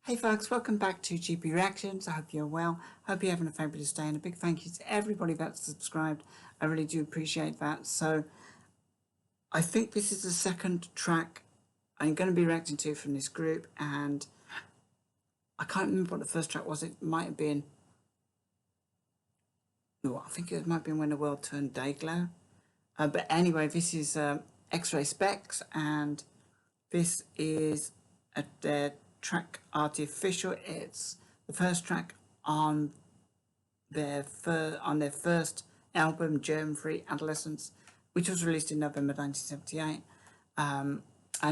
Hey folks, welcome back to GP Reactions. I hope you're well. Hope you're having a fabulous day, and a big thank you to everybody that's subscribed. I really do appreciate that. So I think this is the second track I'm going to be reacting to from this group, and I can't remember what the first track was. It might have been, no, I think it might have been When the World Turned Dayglow. But anyway, this is Ray Spex, and this is their track Art-i-ficial. It's the first track on their first album, Germ-Free Adolescence, which was released in November 1978. And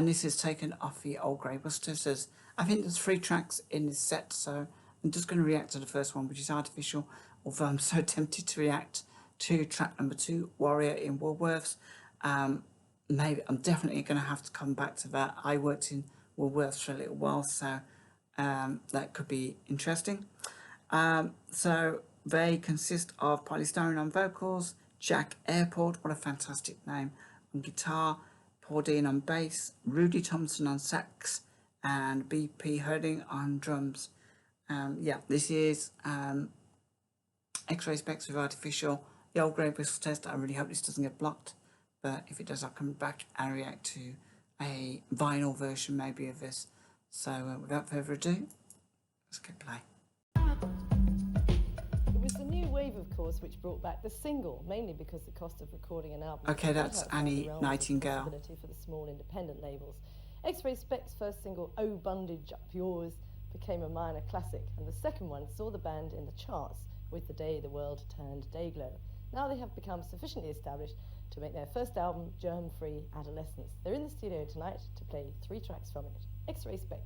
this is taken off the Old Grey Busters. I think there's 3 tracks in this set, so I'm just going to react to the first one, which is Art-i-ficial, although I'm so tempted to react to track number 2, Warrior in Woolworths. Maybe I'm definitely going to have to come back to that. I worked in Woolworths for a little while, so that could be interesting. So they consist of Polystyrene on vocals, Jack Airport, what a fantastic name, on guitar, Paul Dean on bass, Rudy Thompson on sax, and BP Herding on drums. Yeah, this is Ray Spex with Art-i-ficial, the Old Grey Whistle Test. I really hope this doesn't get blocked, but if it does, I'll come back and react to a vinyl version maybe of this. So without further ado, let's get play. It was the new wave, of course, which brought back the single, mainly because the cost of recording an album. Okay, that's Annie Nightingale. For the small independent labels. Ray Spex' first single, Oh Bondage Up Yours, became a minor classic, and the second one saw the band in the charts with The Day the World Turned Dayglow. Now they have become sufficiently established to make their first album, Germ-Free Adolescence. They're in the studio tonight to play 3 tracks from it. Ray Spex.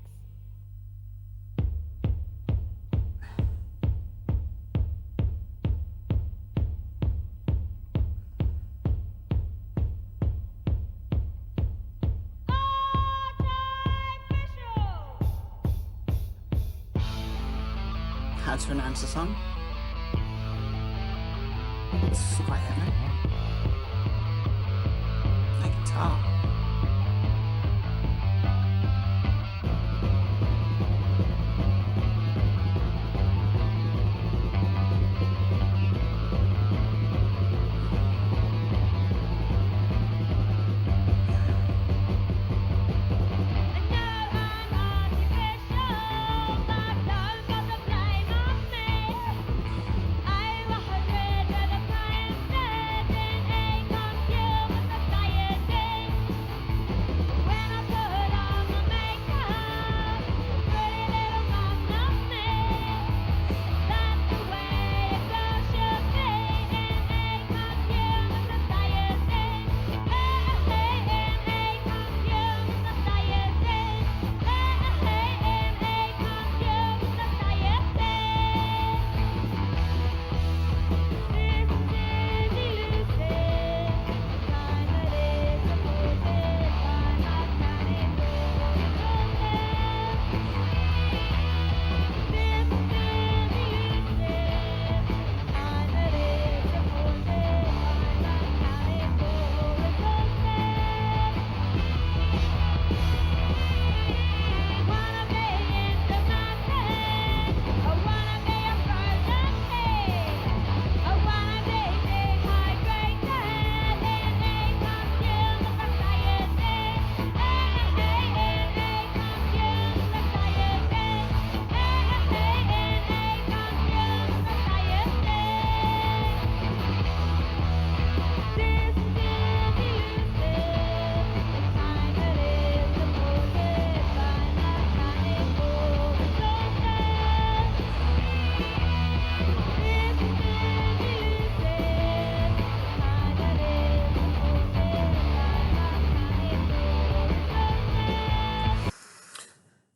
How to announce the song. This is quite heavy. My guitar.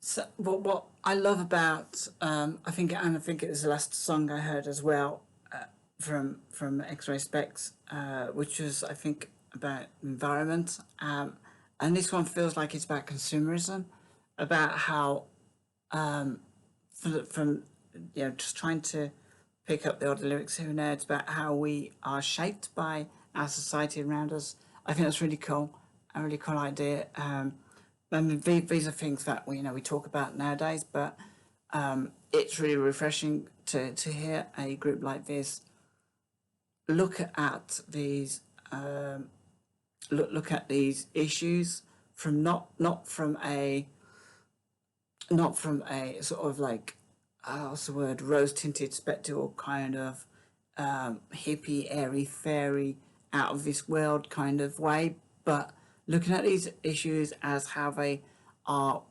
So, what I love about I think it was the last song I heard as well from Ray Spex, which was, I think, about environment, and this one feels like it's about consumerism, about how from just trying to pick up the odd lyrics here and there. It's about how we are shaped by our society around us. I think that's really cool, a really cool idea. I mean, these are things that we talk about nowadays, but it's really refreshing to hear a group like this look at these look at these issues from not from a sort of like what's the word, rose tinted spectacle kind of hippie, airy fairy, out of this world kind of way, but looking at these issues as how they are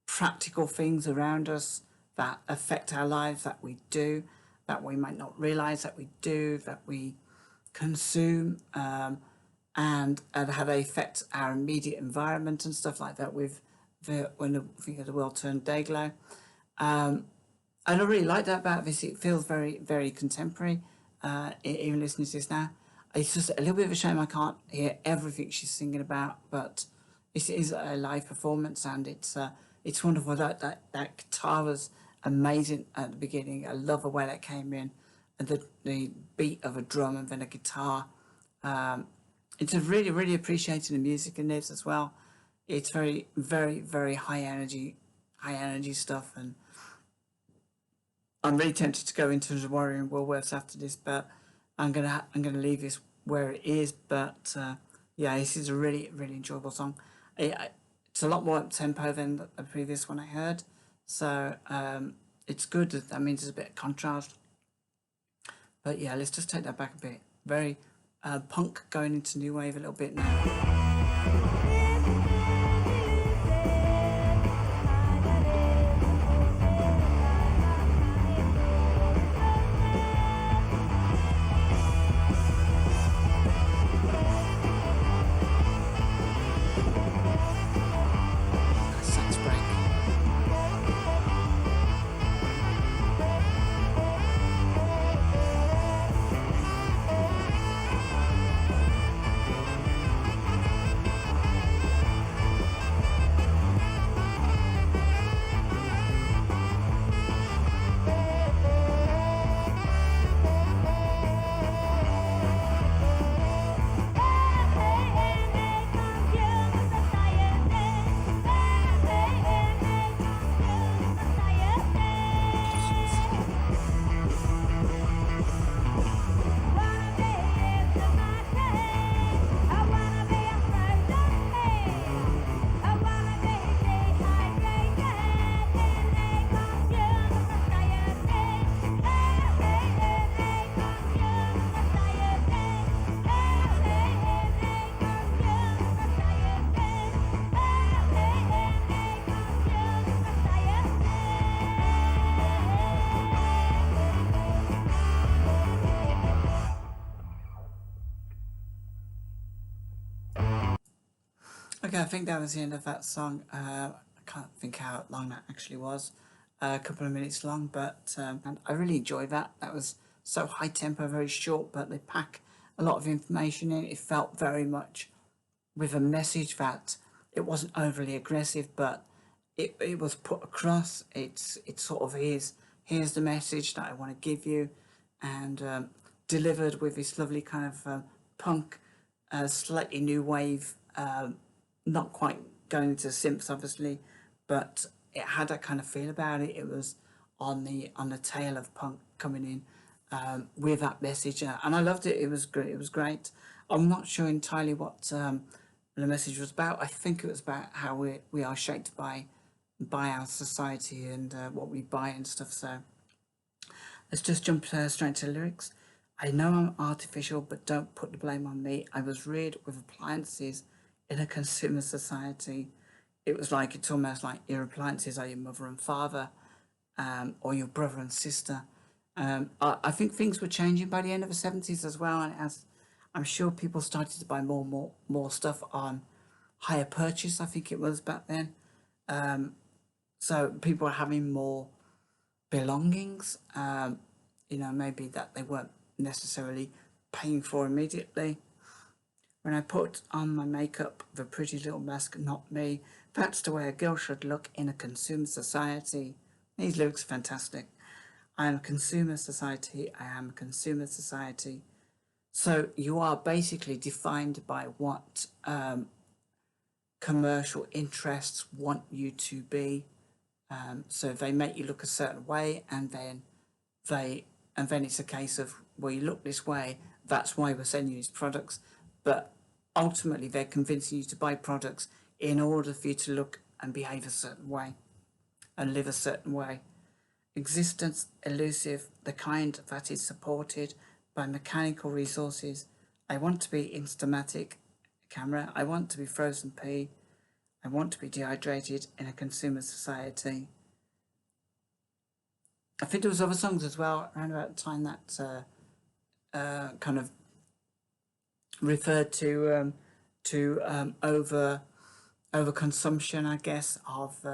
practical things around us that affect our lives, that we do, that we might not realize that we do, that we consume, and how they affect our immediate environment and stuff like that with when the world turned day glow. And I really like that about this. It feels very, very contemporary, even listening to this now. It's just a little bit of a shame I can't hear everything she's singing about, but this is a live performance, and it's wonderful. That guitar was amazing at the beginning. I love the way that came in, and the beat of a drum and then a guitar. It's really, really appreciating the music in this as well. It's very, very, very high energy stuff, and I'm really tempted to go into the Warrior and Woolworths after this, but I'm gonna leave this where it is. But yeah, this is a really, really enjoyable song. It's a lot more up tempo than the previous one I heard, so it's good. That means there's a bit of contrast. But yeah, let's just take that back a bit. Very punk going into new wave a little bit now. Sax break. Okay, I think that was the end of that song. I can't think how long that actually was. A couple of minutes long, but and I really enjoyed that. That was so high tempo, very short, but they pack a lot of information in. It felt very much with a message that it wasn't overly aggressive, but it was put across. It's sort of here's the message that I want to give you, and delivered with this lovely kind of punk, slightly new wave. Not quite going into synths, obviously, but it had that kind of feel about it. It was on the tail of punk coming in with that message, and I loved it. It was great. It was great. I'm not sure entirely what the message was about. I think it was about how we are shaped by our society and what we buy and stuff. So let's just jump straight to the lyrics. I know I'm artificial, but don't put the blame on me. I was reared with appliances in a consumer society. It's almost like your appliances are your mother and father, or your brother and sister. I think things were changing by the end of the 70s as well, and as I'm sure people started to buy more stuff on hire purchase, I think it was back then. So people are having more belongings, maybe that they weren't necessarily paying for immediately. When I put on my makeup, the pretty little mask, not me. That's the way a girl should look in a consumer society. These lyrics are fantastic. I am a consumer society. I am a consumer society. So you are basically defined by what commercial interests want you to be. So they make you look a certain way, and then it's a case of, well, you look this way, that's why we're selling you these products. But ultimately, they're convincing you to buy products in order for you to look and behave a certain way and live a certain way. Existence elusive, the kind that is supported by mechanical resources. I want to be Instamatic camera. I want to be frozen pea. I want to be dehydrated in a consumer society. I think there was other songs as well around about the time that kind of referred to over consumption, I guess, of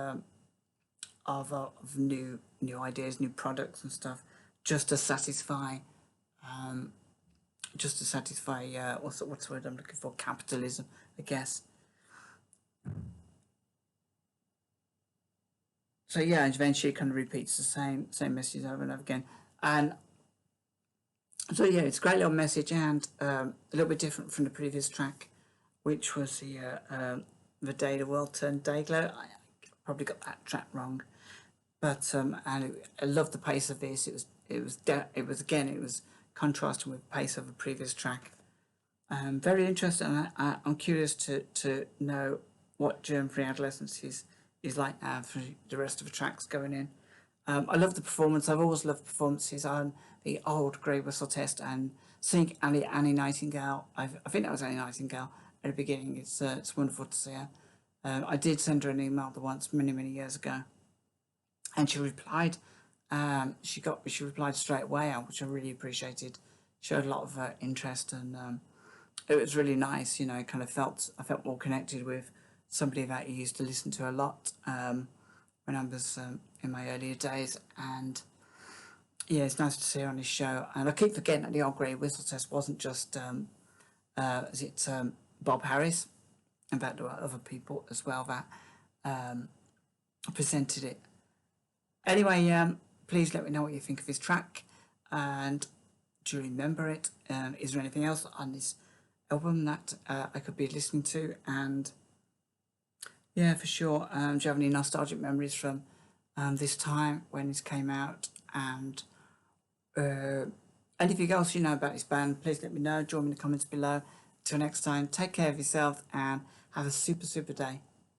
new ideas, new products and stuff, just to satisfy what's the word I'm looking for? Capitalism, I guess. So yeah, and then she kind of repeats the same message over and over again, and so yeah, it's a great little message, and a little bit different from the previous track, which was the day the world turned day glow. I probably got that track wrong, but I love the pace of this. It was contrasting with the pace of the previous track. Very interesting. I'm curious to know what germ-free adolescence is like now for the rest of the tracks going in. I love the performance. I've always loved performances on the old Grey Whistle Test and seeing Annie Nightingale. I think that was Annie Nightingale at the beginning. It's wonderful to see her. I did send her an email the once many years ago, and she replied. She replied straight away, which I really appreciated. Showed a lot of interest, and it was really nice. I felt more connected with somebody that I used to listen to a lot when I was in my earlier days, and yeah, it's nice to see her on this show. And I keep forgetting that the old Grey Whistle Test wasn't just Bob Harris, and that there were other people as well that presented it. Anyway, please let me know what you think of this track, and do you remember it? Is there anything else on this album that I could be listening to? And yeah, for sure. Do you have any nostalgic memories from this time when this came out? And anything else you know about this band, please let me know. Join me in the comments below. Till next time, take care of yourself and have a super day.